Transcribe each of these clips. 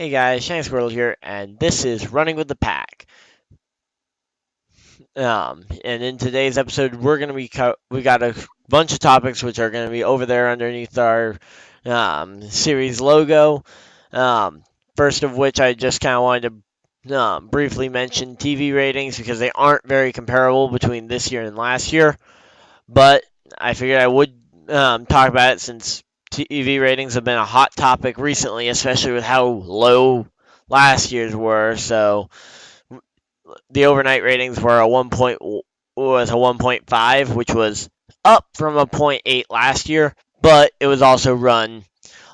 Hey guys, Shiny Squirrel here, and this is Running with the Pack. And in today's episode, we got a bunch of topics which are gonna be over there underneath our series logo. Um, First of which, I just kind of wanted to briefly mention TV ratings because they aren't very comparable between this year and last year. But I figured I would talk about it since TV ratings have been a hot topic recently, especially with how low last year's were. So the overnight ratings were a 1.5, which was up from a point 0.8 last year, but it was also run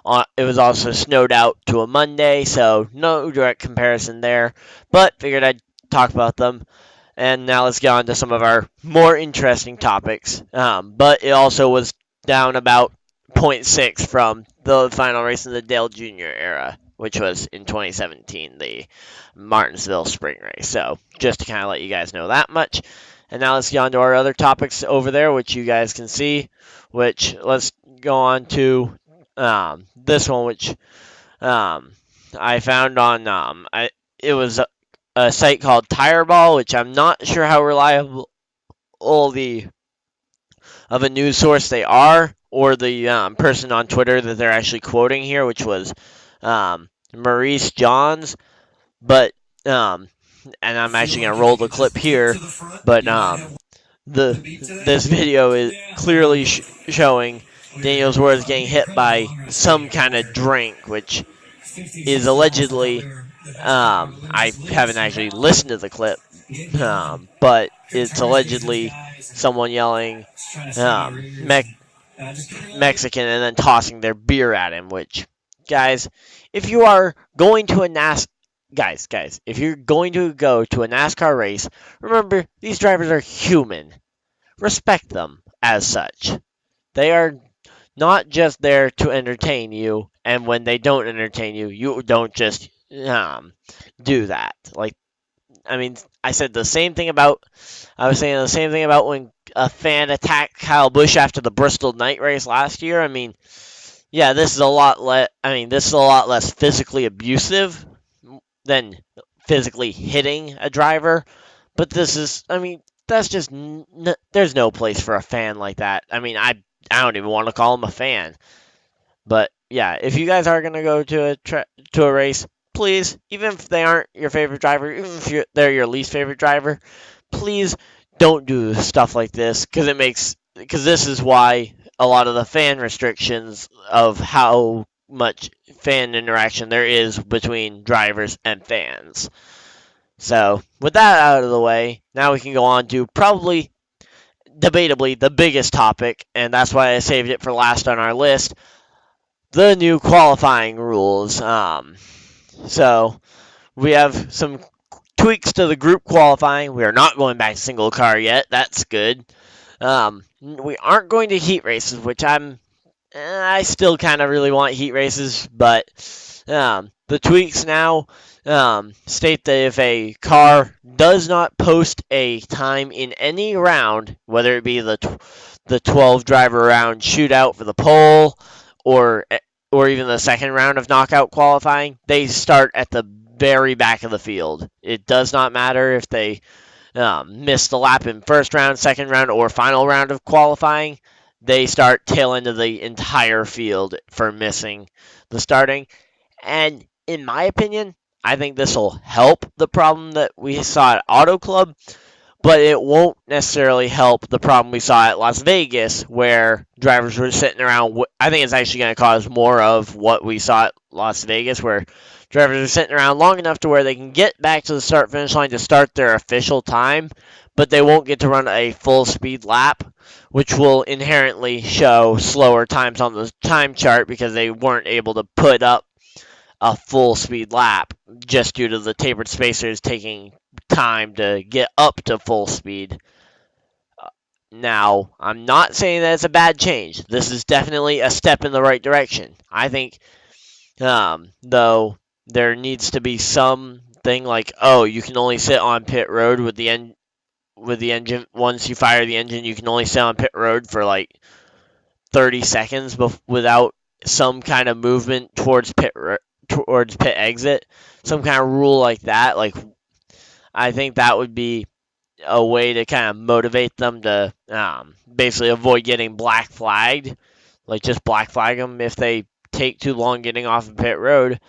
on. It was also snowed out to a Monday, so no direct comparison there. But figured I'd talk about them. And now let's get on to some of our more interesting topics. But it also was down about zero point 0.6 from the final race in the Dale Jr. era, which was in 2017, the Martinsville Spring Race. So just to kind of let you guys know that much. And now let's get on to our other topics over there, which you guys can see. Which let's go on to this one, which I found on it was a site called Tireball, which I'm not sure how reliable the of a news source they are, or the person on Twitter that they're actually quoting here, which was Maurice Johns. But and I'm actually gonna roll the clip here, but the this video is clearly showing Daniel's Words getting hit by some kind of drink, which is allegedly I haven't actually listened to the clip, but it's allegedly someone yelling Mexican and then tossing their beer at him. Which, guys, if you are going to a guys, if you're going to go to a NASCAR race, remember these drivers are human. Respect them as such. They are not just there to entertain you, and when they don't entertain you, you don't just do that. Like, I mean, I was saying the same thing about when a fan attacked Kyle Busch after the Bristol night race last year. I mean, yeah, this is a lot less physically abusive than physically hitting a driver, but this is, I mean, that's just there's no place for a fan like that. I mean, I don't even want to call him a fan. But yeah, if you guys are gonna go to a race, please, even if they aren't your favorite driver, even if they're your least favorite driver, please don't do stuff like this because this is why a lot of the fan restrictions of how much fan interaction there is between drivers and fans. So with that out of the way, now we can go on to probably debatably the biggest topic, and that's why I saved it for last on our list, the new qualifying rules. So we have some tweaks to the group qualifying. We are not going back to single car yet. That's good. We aren't going to heat races, which I still kind of really want heat races, but the tweaks now state that if a car does not post a time in any round, whether it be the 12 driver round shootout for the pole, or even the second round of knockout qualifying, they start at the very back of the field. It does not matter if they missed the lap in first round, second round, or final round of qualifying. They start tail end of the entire field for missing the starting. And in my opinion, I think this will help the problem that we saw at Auto Club, but it won't necessarily help the problem we saw at Las Vegas, where drivers were sitting around. I think it's actually going to cause more of what we saw at Las Vegas, where drivers are sitting around long enough to where they can get back to the start-finish line to start their official time, but they won't get to run a full-speed lap, which will inherently show slower times on the time chart because they weren't able to put up a full speed lap just due to the tapered spacers taking time to get up to full speed. Now, I'm not saying that it's a bad change. This is definitely a step in the right direction. I think, though, there needs to be something like, oh, you can only sit on pit road with the engine. Once you fire the engine, you can only sit on pit road for like 30 seconds without some kind of movement towards pit exit, some kind of rule like that. Like I think that would be a way to kind of motivate them to basically avoid getting black flagged. Like just black flag them if they take too long getting off of pit road.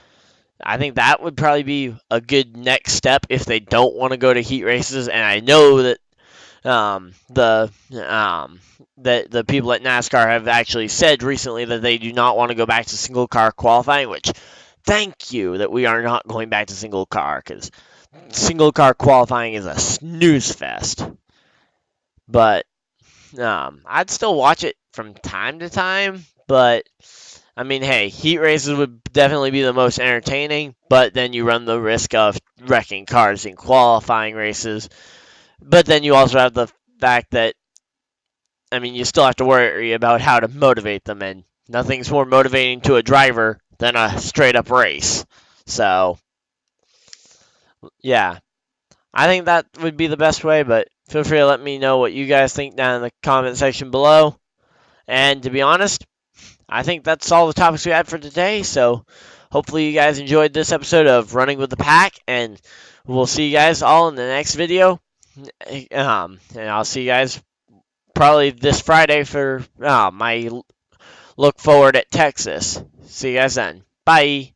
I think that would probably be a good next step if they don't want to go to heat races. And I know that that the people at NASCAR have actually said recently that they do not want to go back to single car qualifying. Which, thank you that we are not going back to single car, because single car qualifying is a snooze fest. But I'd still watch it from time to time. But I mean, hey, heat races would definitely be the most entertaining, but then you run the risk of wrecking cars in qualifying races. But then you also have the fact that, I mean, you still have to worry about how to motivate them, and nothing's more motivating to a driver than a straight up race. So, yeah, I think that would be the best way, but feel free to let me know what you guys think down in the comment section below. And to be honest, I think that's all the topics we had for today. So hopefully you guys enjoyed this episode of Running with the Pack, and we'll see you guys all in the next video. And I'll see you guys probably this Friday for my look forward at Texas. See you guys then. Bye.